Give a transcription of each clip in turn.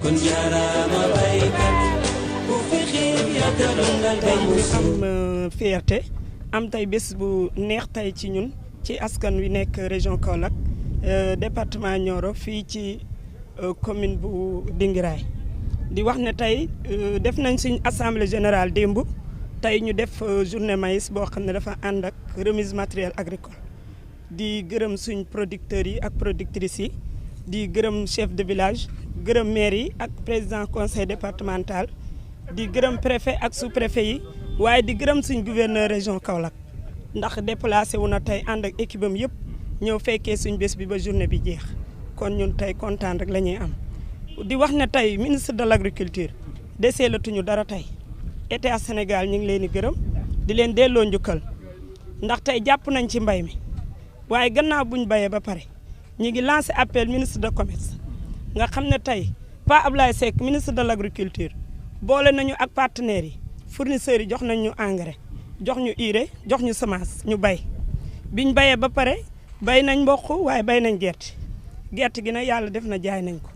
kon jaaraama baykat bu fi xiif yàggalal ba mu am fierté am tey bés bu neex tey ci ñun ci askan wi nekk région Kaolack département Nioro fii ci commune bu Dingiraay di wax ne tey def nañ suñ assemblée générale démb tey ñu def journée maïs boo xam ne dafa ànd ak remise matériel agricole di gërëm suñ producteurs yi ak productrices yi di gërëm chef de village gërëm maire yi ak président conseil départemental di gërëm préfet ak sous-préfet yi waaye di gërëm suñ gouverneur région Kaolack ndax déplacé wu na tey ànd ak équipe am yëpp ñëw fekkee suñ bés bi ba journée bi jeex kon ñun tey kontaan rek la ñuy am di wax ne tey ministre de l' agriculture desee la tuñu dara tey état Sénégal ñu ngi leen di gërëm di leen delloo njukkal ndax tey jàpp nañ ci mbay mi waaye gannaaw buñ bayee ba pare ñu ngi lancé appel ministre de commerce nga xam ne tey Pa Ablaye Seck ministre de l' agriculture boole nañu ak partenaires yi fournisseurs yi jox nañ ñu engrais jox ñu urée jox ñu semence ñu bay biñ bayee ba pare bay nañ mboq waaye bay nañ gerte gi nag yàlla def na jaay nañ ko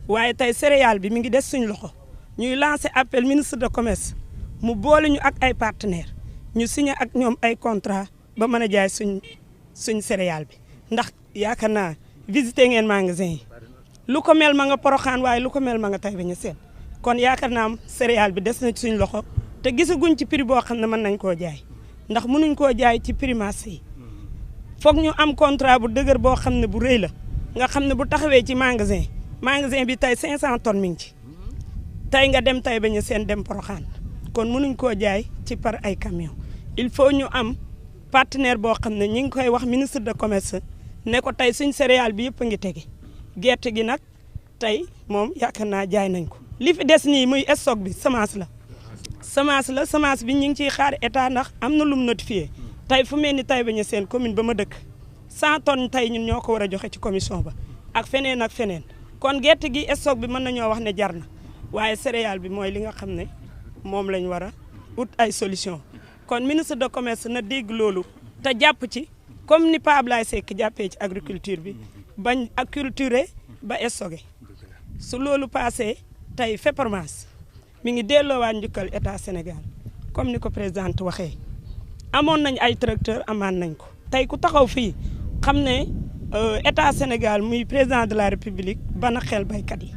waaye tey céréale bi mi ngi des suñ loxo ñuy lancé appel ministre de commerce mu boole ñu ak ay partenaires ñu signé ak ñoom ay contrat ba mën a jaay suñ céréale bi ndax yaakaar naa visité ngeen magasin yi lu ko mel ma nga Porokhane waaye lu ko mel ma nga Taïba Niassène kon yaakaar naa céréale bi des na ci suñ loxo te gisaguñ ci prix boo xam ne mën nañ koo jaay ndax mënuñ koo jaay ci prix marché yi foog ñu am contrat bu dëgër boo xam ne bu rëy la nga xam ne bu taxawee ci magasin bi tey 500 tonnes mi ngi ci tey nga dem Taïba Niassène dem Porokhane kon mënuñ koo jaay ci par ay camion il faut ñu am partenaire boo xam ne ñi ngi koy wax ministre de commerce ne ko tey suñ céréale bi yëpp a ngi tege gerte gi nag tey moom yaakaar naa jaay nañ ko li fi des nii muy stock bi semence bi ñu ngi ciy xaar état ndax am na lum notifié tey fu mel ni Taïba Niassène commune ba ma dëkk 100 tonnes tey ñun ñoo ko war a joxe ci commission ba ak feneen kon gerte gi stock bi mën nañoo wax ne jar na waaye céréale bi mooy li nga xam ne moom lañ war a ut ay solution kon ministre de commerce na dégg loolu te jàpp ci comme ni Pa Ablaye Seck jàppee ci agriculture bi bañ acculturer ba stocké su loolu passé tey FEPROMAS mi ngi delloowaat njukkal état Sénégal comme ni ko présidente waxee amoon nañ ay tracteur amaan nañ ko tey ku taxaw fii xam ne état Sénégal muy président de la république bana xel baykat yi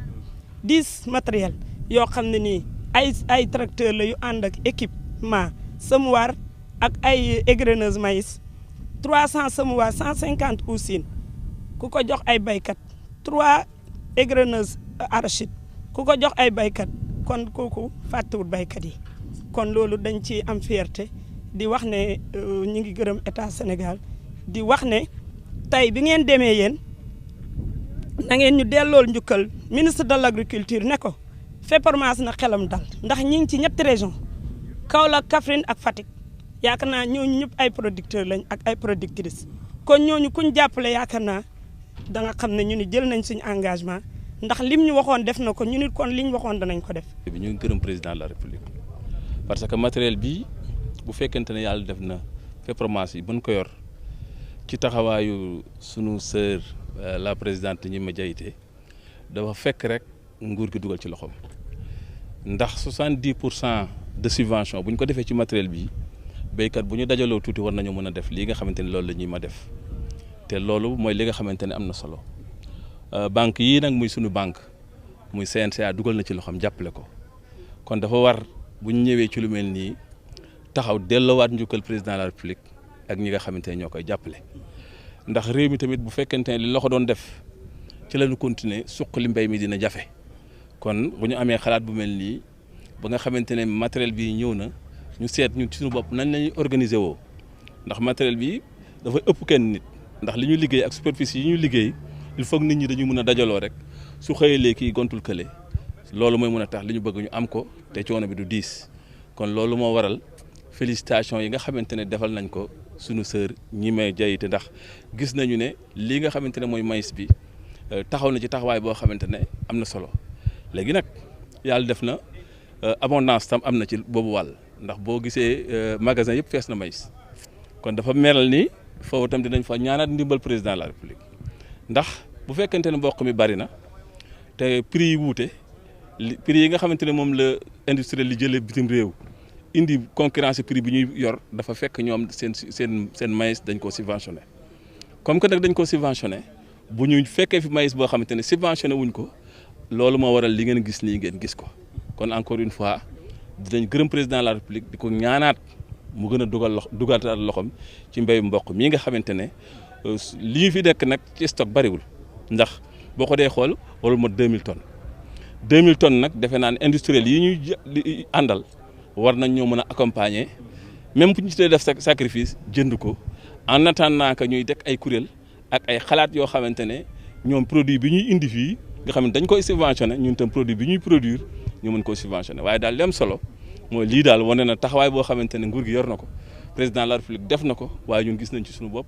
10 matériel yoo xam ne nii ay tracteur la yu ànd ak équipement semoir ak ay égreneuse maïs 300 semoir 150 usines ku ko jox ay baykat 3 égreneuse arachide ku ko jox ay baykat kon kooku fàttewul baykat yi kon loolu dañ ci am fierté di wax ne ñu ngi gërëm état Sénégal di wax ne tey bi ngeen demee yéen na ngeen ñu dellool njukkal ministre de l' agriculture ne ko FEPROMAS na xelam dal ndax ñi ngi ci ñetti région Kaolack Kaffrine ak Fatick yaakaar naa ñooñu ñëpp ay producteurs lañ ak ay productrices kon ñooñu kuñ jàppale yaakaar naa da nga xam ne ñu ni jël nañ suñu engagement ndax lim ñu waxoon def na ko ñu nit kon liñ waxoon danañ ko def. ñu ngi gërëm président de la république parce que matériel bi bu fekkente ne yàlla def na FEPROMAS yi buñ ko yor ci taxawaayu sunu sœur la présidente Gnima Diaité dafa fekk rek nguur gi dugal ci loxoom ndax 70% de subvention bu ñu ko defee ci matériel bi béykat bu ñu dajaloo tuuti war nañu mën a def lii nga xamante ne loolu la ñuy ma def te loolu mooy li nga xamante ne am na solo banque yii nag muy sunu banque muy CNCA dugal na ci loxoom jàppale ko kon dafa war bu ñu ñëwee ci lu mel nii taxaw delloowaat njukkal président de la république ak ñi nga xamante ne ñoo koy jàppale ndax réew mi tamit bu fekkente ne li loxo doon def ci la ñu continuer suqali mbéy mi dina jafe kon bu ñu amee xalaat bu mel nii ba nga xamante ne matériel bi ñëw na ñu seet ñun ci suñu bopp nañ lañuy organiser woo ndax matériel bi dafa ëpp kenn nit ndax li ñu liggéey ak superficie yi ñu liggéey il faut que nit ñi dañu mën a dajaloo rek su xëyee léegi gontul kële loolu mooy mën a tax li ñu bëgg ñu am ko te coono bi du diis kon loolu moo waral félicitation yi nga xamante ne defal nañ ko sunu sœur Gnima Diaité ndax gis nañu ne lii nga xamante ne mooy maïs bi taxaw na ci taxawaay boo xamante ne am na solo léegi nag yàlla def na abondance tam am na ci boobu wàll ndax boo gisee magasin yëpp fees na maïs kon dafa meral ni foofu tam dinañ fa ñaanaat ndimbal président de la république ndax bu fekkente ne mboq mi bari na te prix yi wuute prix yi nga xamante ne moom la industriel li jëlee bitim réew indi concurrence prix bi ñuy yor dafa fekk ñoom seen maïs dañ koo subventionné comme que nag dañ koo subventionné bu ñu fekkee fi maïs boo xamante ne subventionné wuñ ko loolu moo waral li ngeen gis nii ngeen gis ko kon encore une fois dinañ gërëm président de la république di ko ñaanaat mu gën a dugalal loxoom ci mbéyu mboq mii nga xamante ne li ñu fi nekk nag ci stock bariwul ndax boo ko dee xool wala mot 2000 tonnes 2000 tonnes nag defe naa ne industriel yi ñuy àndal war nañ ñoo mën a accompagner même bu ñu ci def sacrifice jënd ko en attendant que ñuy dekk ay kuréel ak ay xalaat yoo xamante ne ñoom produit bi ñuy indi fii nga xam ne dañ koy subventionné ñun tam produit bi ñuy produire ñu mën koo subventionné waaye daal li am solo mooy lii daal wane na taxawaay boo xamante ne nguur gi yor na ko président de la république def na ko waaye ñun gis nañ ci suñu bopp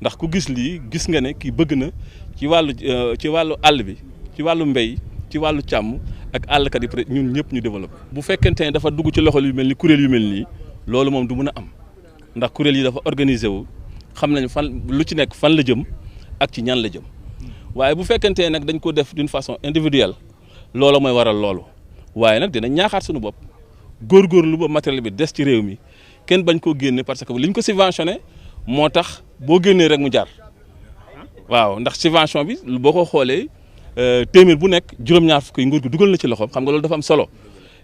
ndax ku gis lii gis nga ne kii bëgg na ci wàllu àll bi ci wàllu mbéy ci wàllu càmm ak àllkat yi ñun ñëpp ñu développé. bu fekkente ne dafa dugg ci loxo yu mel ni kuréel yu mel nii loolu moom du mën a am ndax kuréel yi dafa organisé wu xam nañ fan lu ci nekk fan la jëm ak ci ñan la jëm waaye bu fekkente ne nag dañ ko def d'une façon individuelle loolu mooy waral loolu waaye nag dinañ ñaaxaat suñu bopp góorgóorlu ba matériel bi des ci réew mi kenn bañ koo génne parce que liñ ko subventionné moo tax boo génnee rek mu jaar waaw ndax subvention bi boo ko xoolee téeméer bu nekk juróom-ñaar fukk yi nguur gi dugal na ci loxoom xam nga loolu dafa am solo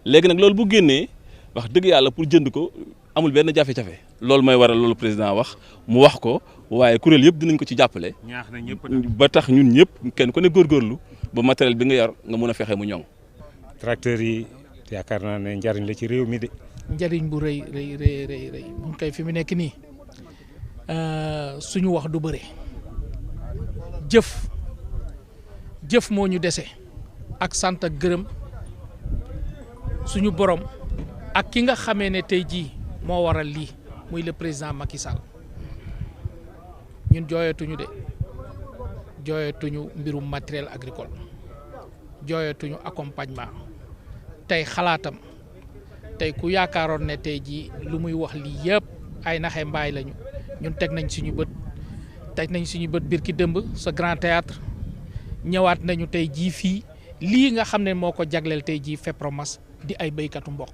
léegi nag loolu bu génnee wax dëgg yàlla pour jënd ko amul benn jafe-jafe loolu mooy waral loolu président wax mu wax ko waaye kuréel yëpp dinañ ko ci jàppale. ñaax na ñëpp ba tax ñun ñëpp kenn ku ne góorgóorlu ba matériel bi nga yor nga mun a fexe mu ñoŋ. tracteurs yi yaakaar naa ne njariñ la ci réew mi de. njariñ bu rëy mun koy fi mu nekk nii suñu wax du bëre jëf moo ñu dese ak sant ak gërëm suñu borom ak ki nga xamee ne tey jii moo waral lii muy le président Macky Sall ñun jooyatuñu mbirum matériel agricole jooyatuñu accompagnement tey xalaatam tey ku yaakaaroon ne tey jii lu muy wax lii yëpp ay naxe mbaay lañu ñun teg nañ suñu bët biir ki dëmb sa grand théâtre ñëwaat nañu tey jii fii lii nga xam ne moo ko jagleel tey jii FEPROMAS di ay béykatu mboq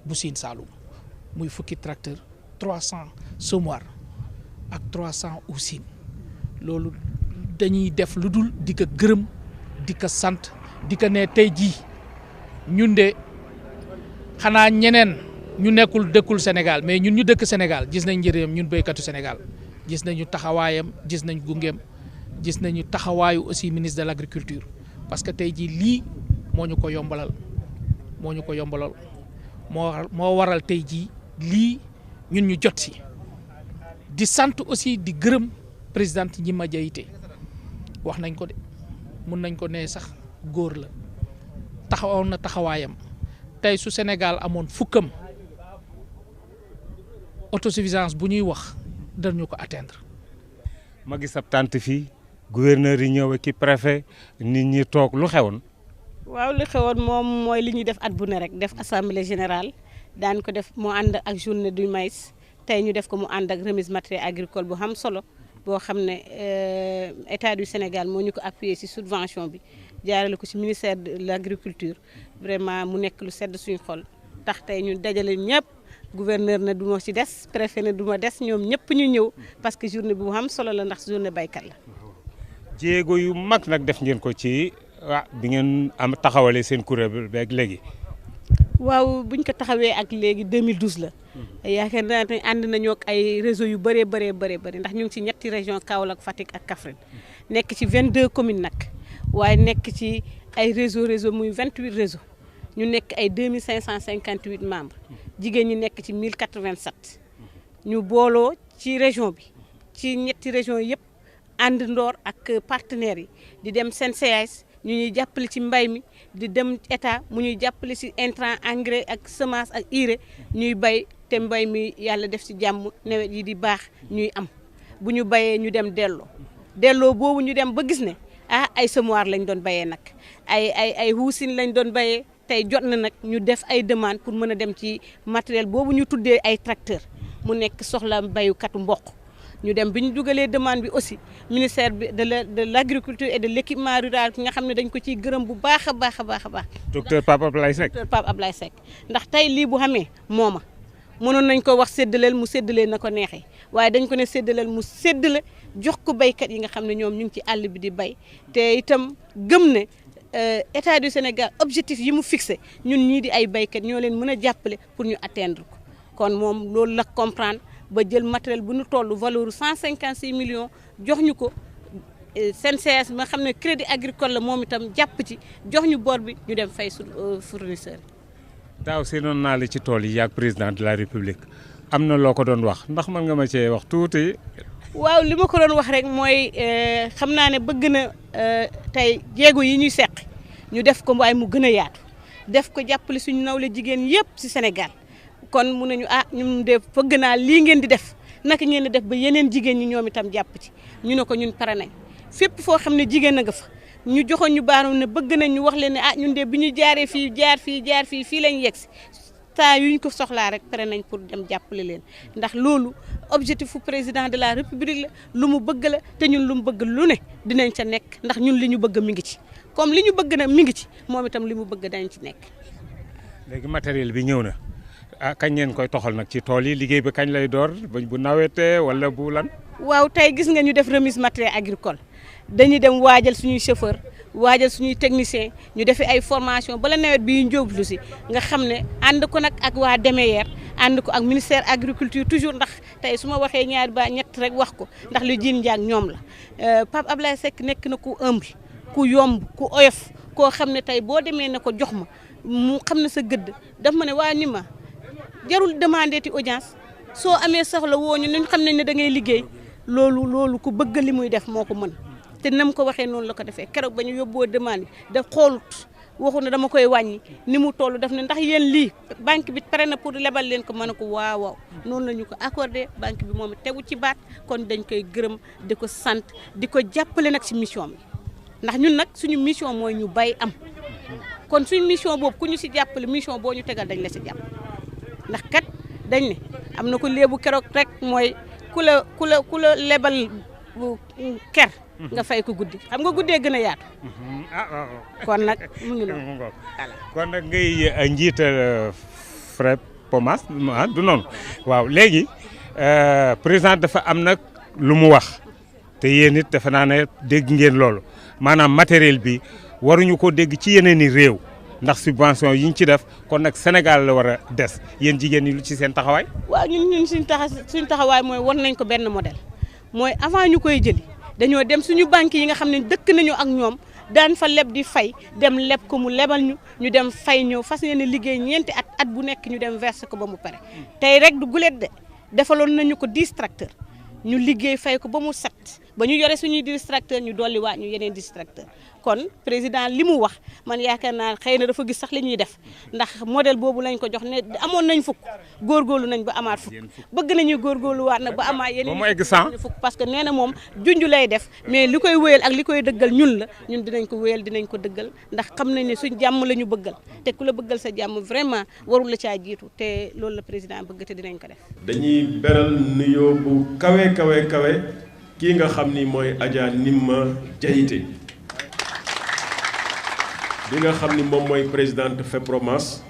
bu Sine Saloum muy fukki tracteur 300 semoir ak 300 usine loolu dañuy def lu dul di ko gërëm di ko sant di ko ne tey jii ñun de xanaa ñeneen ñu nekkul dëkkul Sénégal mais ñun ñu dëkk Sénégal gis nañ njëriñam ñun béykatu Sénégal gis nañu taxawaayam gis nañ gungeem gis nañu taxawaayu aussi ministre de l'agriculture parce que tey jii lii moo ñu ko yombalal moo waral tey jii lii ñun ñu jot si di sant aussi di gërëm présidente Gnima Diaité wax nañ ko de mun nañ ko ne sax góor la taxawoon na taxawaayam tey su Sénégal amoon fukkam autosuffisance bu ñuy wax dañu ko atteindre. ma gis ab tànt fii gouverneur yi ñëw ki préfet nit ñi toog lu xewoon. waaw li xewoon moom mooy li ñuy def at bu ne rek def assemblée générale daan ko def moo ànd ak journée du maïs tey ñu def ko mu ànd ak remise matériel agricole bu xam solo boo xam ne état du Sénégal moo ñu ko appuyé ci subvention bi jaarale ko ci ministère de l'agriculture vraiment mu nekk lu sedd suñu xol tax tey ñu dajale ñëpp gouverneur ne du ma ci des préfet ne du ma des ñoom ñëpp ñu ñëw parce que journée bu xam solo la ndax journée baykat la. jéego yu mag nag def ngeen ko ci bi ngeen am taxawalee seen kuréel beeg léegi. waaw buñ ko taxawee ak léegi 2012 la. yaakaar naa ne ànd nañoo ak ay réseau yu bëree ndax ñu ngi ci ñetti région Kaolack Fatick ak Kaffrine nekk ci 22 communes nag waaye nekk ci ay réseau muy 28 réseau ñu nekk ay 2558 membres jigéen ñi nekk ci 1087 ñu booloo ci région bi ci ñetti région yëpp ànd ndoor ak partenaires yi di dem CNCAS ñu ñuy jàppale ci mbay mi di dem état mu ñuy jàppale ci intrant engrais ak semence ak urée ñuy bay te mbay mi yàlla def ci jàmm nawet yi di baax ñuy am bu ñu bayee ñu dem delloo boobu ñu dem ba gis ne ay semoir lañ doon bayee nag ay huusin lañ doon bayee tey jot na nag ñu def ay demande pour mën a dem ci matériel boobu ñu tuddee ay tracteur mu nekk soxla bayukatu mboq ñu dem bi ñu dugalee demande bi aussi ministère bi de l'agriculture et de l'équipement rural ki nga xam ne dañ ko ciy gërëm bu baax a baax a baax a baax. docteur Pape Ablaye Seck. docteur Pape Ablaye Seck ndax tey lii bu xamee mooma mënoon nañ ko wax séddaleel mu séddaleel na ko neexee waaye dañ ko ne séddaleel mu séddale jox ko béykat yi nga xam ne ñoom ñu ngi ci àll bi di bay te itam gëm ne état du Sénégal objectif yi mu fixé ñun ñii di ay béykat ñoo leen mën a jàppale pour ñu atteindre ko kon moom loolu la comprendre ba jël matériel bu ñu toll valeur 156 millions jox ñu ko CNCS ma xam ne crédit agricole la moom itam jàpp ci jox ñu bor bi ñu dem fay su fournisseur yi. daaw seenoon naa la ci tool yi yaag président de la république am na loo ko doon wax ndax mën nga ma cee wax tuuti. waaw li ma ko doon wax rek mooy xam naa ne bëgg na tey jéego yi ñuy seq ñu def ko waaye mu gën a yaatu def ko jàppale suñu nawle jigéen yëpp ci Sénégal kon mun nañu ñun de bëgg naa lii ngeen di def naka ngeen di def ba yeneen jigéen ñi ñoom itam jàpp ci ñu ne ko ñun pare nañ fépp foo xam ne jigéen a nga fa ñu joxoon ñu baaroon ne bëgg nañ ñu wax leen ne ñun de bi ñu jaaree fii jaar fii lañ yegg si saa yu ñu ko soxlaa rek pare nañ pour dem jàppale leen ndax loolu objectif fu président de la république la lu mu bëgg la te ñun lu mu bëgg lu ne dinañ ca nekk ndax ñun li ñu bëgg mi ngi ci comme li ñu bëgg nag mi ngi ci moom itam li mu bëgg dañ ci nekk. léegi matériel bi ñëw na kañ ngeen koy toxal nag ci tool yi liggéey bi kañ lay door bu nawetee wala bu lan. waaw tey gis nga ñu def remise matériel agricole dañuy dem waajal suñuy chauffeur waajal suñuy technicien ñu defee ay formation bala nawet bi ñu jóglu si nga xam ne ànd ko nag ak waa DEMEYER ànd ko ak ministère agriculture toujours ndax tey su ma waxee ñaari ba ñett rek wax ko ndax li jiin njaag ñoom la Pape Ablaye Seck nekk na ku humble ku yomb ku oyof koo xam ne tey boo demee ne ko jox ma mu xam ne sa gëdd daf ma ne waa ni ma jarul demandé ti audience soo amee soxla woo ñu nañ xam nañ ne da ngay liggéey loolu ku bëgg li muy def moo ko mën te nam ko waxee noonu la ko defee keroog ba ñu yóbboo demande daf xoolut waxu ne dama koy wàññi ni mu toll daf ne ndax yéen lii banque bi pare na pour lebal leen ko mën a ko waaw noonu la ñu ko accordé banque bi moom tegu ci baat kon dañ koy gërëm di ko sant di ko jàppale nag ci mission bi ndax ñun nag suñu mission mooy ñu bay am kon suñu mission boobu ku ñu ci jàppale mission boo ñu tegal dañ la ci jàpp ndax kat dañ ne am na ko léebu keroog rek mooy ku la lebal ker nga fay ko guddi xam nga guddee gën a yaatu. kon nag mu ngi noonu. kon nag ngay njiital FREPOMAS du noonu waaw léegi président dafa am nag lu mu wax te yéen it defe naa ne dégg ngeen loolu maanaam matériel bi waruñu ko dégg ci yeneen i réew ndax subvention yi ñu ci def kon nag Sénégal la war a des yéen jigéen ñi lu ci seen taxawaay. waaw ñun suñu taxawaay mooy war nañ ko benn modèle mooy avant ñu koy jëli. dañoo dem suñu banque yi nga xam ne dëkk nañu ak ñoom daan fa leb di fay dem leb ko mu lebal ñu dem fay ñëw fas yéene liggéey ñeenti at bu nekk ñu dem verser ko ba mu pare tey rek du gulet de defaloon nañu ko 10 tracteurs ñu liggéey fay ko ba mu set ba ñu yore suñuy 10 tracteurs ñu dolli waat ñu yeneen 10 tracteurs kon président li mu wax man yaakaar naa xëy na dafa gis sax li ñuy def ndax modèle boobu lañ ko jox ne amoon nañ fukk góorgóorlu nañ ba amaat fukk bëgg nañu góorgóorlu waat nag ba amaat yeneen fukk parce que nee na moom junj lay def mais li koy wéyal ak li koy dëggal ñun la ñun dinañ ko wéyal dinañ ko dëggal ndax xam nañ ne suñ jàmm la ñu bëggal te ku la bëggal sa jàmm vraiment warul la caa jiitu te loolu la président bëgg te dinañ ko def. dañuy beral nuyoo bu kawe kii nga xam ni mooy Adja Nimma Diaité bi nga xam ni moom mooy présidente FEPROMAS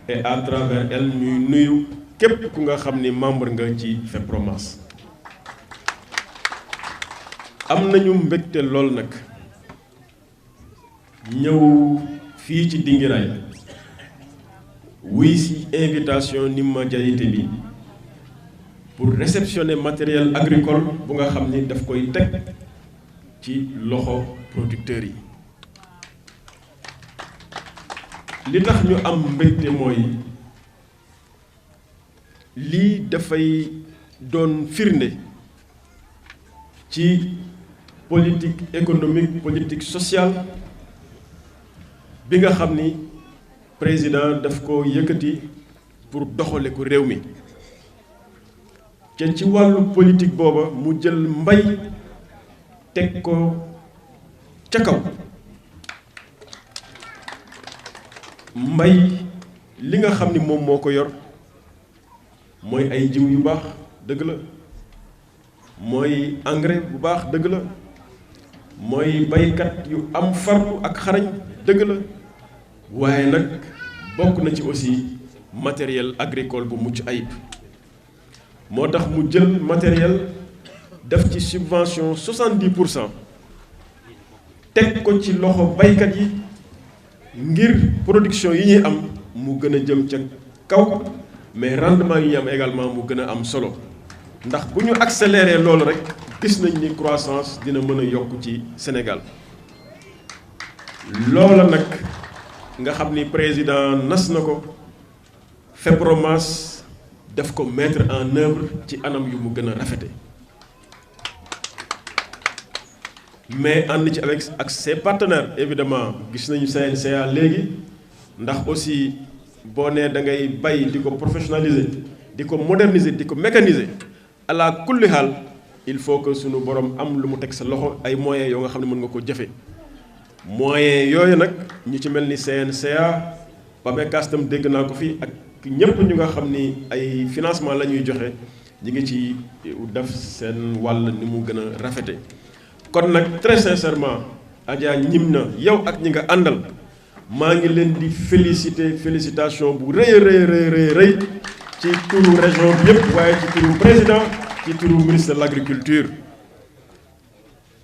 et à travers elle ñuy nuyu képp ku nga xam ni membre nga ci FEPROMAS. am nañu mbégte lool nag ñëw fii ci Dingiraay wuy ci invitation Nimma Diaité bi pour réceptionner matériel agricole bu nga xam ni daf koy teg ci loxo producteurs yi. li tax ñu am mbégte mooy lii dafay doon firnde ci politique économique politique sociale bi nga xam ni président daf ko yëkkati pour doxale ko réew mi te ci wàllu politique booba mu jël mbay teg ko ca kaw. mbay li nga xam ni moom moo ko yor mooy ay jiw yu baax dëgg la mooy engrais bu baax dëgg la mooy baykat yu am farlu ak xarañ dëgg la waaye nag bokk na ci aussi matériel agricole bu mucc ayib moo tax mu jël matériel def ci subvention 70% teg ko ci loxo baykat yi ngir production yi ñuy am mu gën a jëm ca kaw mais rendement yi ñuy am également mu gën a am solo ndax bu ñu accélérer loolu rek gis nañ ni croissance dina mën a yokk ci Sénégal loola nag nga xam ni président nas na ko FEPROMAS def ko mettre en œuvre ci anam yu mu gën a rafete mais ànd ci avec ak ses partenaires évidemment gis nañu CNCA léegi ndax aussi boo nee da ngay bay di ko professionnaliser di ko moderniser di ko mécaniser ala kulli xaal il faut que sunu borom am lu mu teg sa loxo ay moyens yoo nga xam ne mën nga ko jëfe moyens yooyu nag ñu ci mel ni CNCA PAMECAS tam dégg naa ko fii ak ñëpp ñu nga xam ni ay financement la ñuy joxe ñi ngi ci def seen wàll ni mu gën a rafete kon nag très sincèrement Adja ñim na yow ak ñi nga àndal maa ngi leen di félicitation bu rëy ci turu région bi yëpp waaye ci turu président ci turu ministre de l'agriculture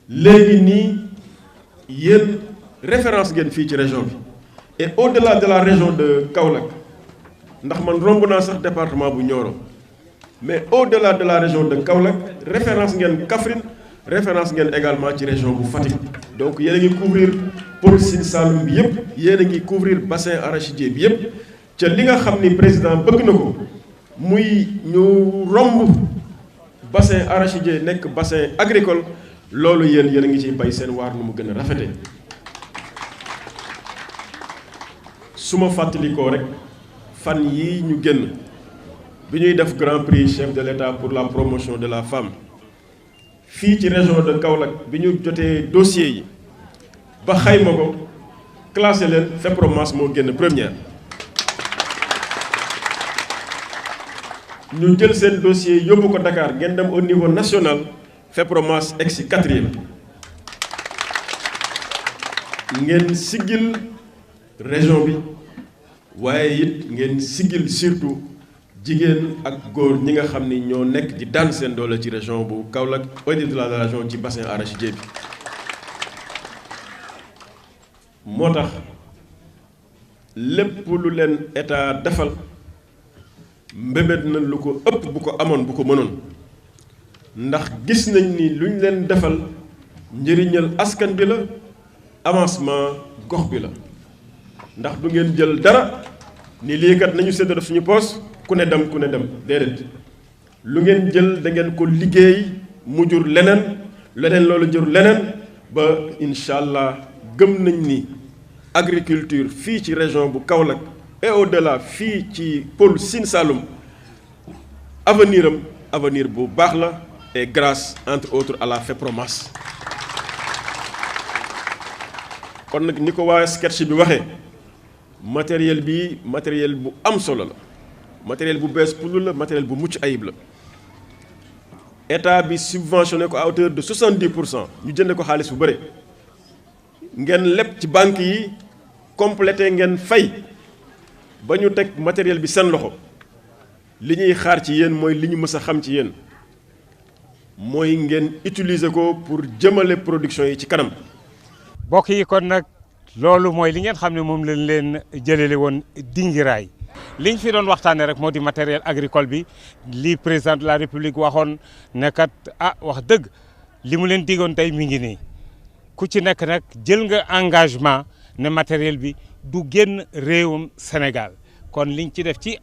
léegi nii yéen référence ngeen fii ci région bi et au-delà de la région de Kaolack ndax man romb naa sax département bu Nioro mais au-delà de la région de Kaolack référence ngeen Kaffrine référence ngeen également ci région bu Fatick donc yéen a ngi couvrir pôle Sine Saloum bi yëpp yéen a ngi couvrir bassin arachidier bi yëpp ca li nga xam ni président bëgg na ko muy ñu romb bassin arachidier nekk bassin agricole loolu yéen a ngi ciy bay seen waar nu mu gën a rafete su ma fàttalikoo rek fan yii ñu génn bi ñuy def grand prix chef de l'État pour la promotion de la femme fii ci région de Kaolack bi ñu jotee dossier yi ba xayma ko classé leen FEPROMAS moo génn première ñu jël seen dossier yóbbu ko Dakar ngeen dem au niveau national FEPROMAS egg si 4e ngeen siggil région bi waaye it ngeen siggil surtout jigéen ak góor ñi nga xam ni ñoo nekk di daan seen doole ci région bu Kaolack au-delà de la région ci bassin arachidier bi moo tax lépp lu leen état defal mbébét na lu ko ëpp bu ko amoon bu ko mënoon ndax gis nañ ni lu ñu leen defal njëriñal askan bi la avancement gox bi la ndax du ngeen jël dara ni lii kat nañu séddale suñu poos ku ne dem déedéet lu ngeen jël da ngeen ko liggéey mu jur leneen loolu jur leneen ba incha allah gëm nañ ni agriculture fii ci région bu Kaolack et au-delà fii ci pôle Sine Saloum avenir bu baax la et grâce entre autres à la FEPROMAS kon nag ni ko waa sketch bi waxee matériel bu am solo la matériel bu bees pour la matériel bu mucc ayib la état bi subventionné ko à hauteur de 70% ñu jënde ko xaalis bu bëri ngeen leb ci banque yi complété ngeen fay ba ñu teg matériel bi seen loxo li ñuy xaar ci yéen mooy li ñu mës a xam ci yéen mooy ngeen utiliser ko pour jëmale production yi ci kanam. mbokk yi kon nag loolu mooy li ngeen xam ne moom lañ leen jëlele woon Dingiraay liñ fi doon waxtaanee rek moo di matériel agricole bi li président de la république waxoon ne kat wax dëgg li mu leen digoon tey mi ngi nii ku ci nekk nag jël nga engagement ne matériel bi du génn réewum Sénégal kon liñ ci def ci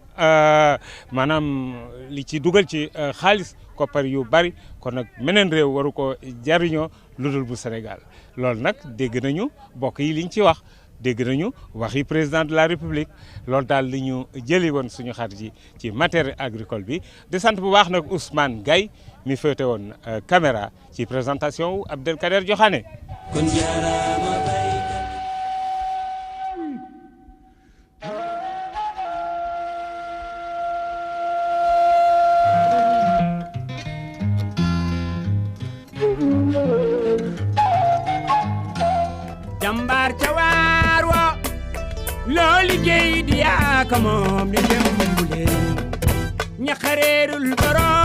maanaam li ci dugal ci xaalis koppar yu bari kon nag meneen réew waru ko jariñoo lu dul bu Sénégal loolu nag dégg nañu mbokk yi liñ ci wax dégg nañu waxi président de la république loolu daal li ñu jëli woon suñu xarit yi ci matériel agricole bi di sant bu baax nag Ousmane Gaye mi féete woon caméra ci présentation wu Abdelkader Joxaane kon jaaraama baykat loo liggéey di yaa ko moom di dem bu leen ñaqareerul borom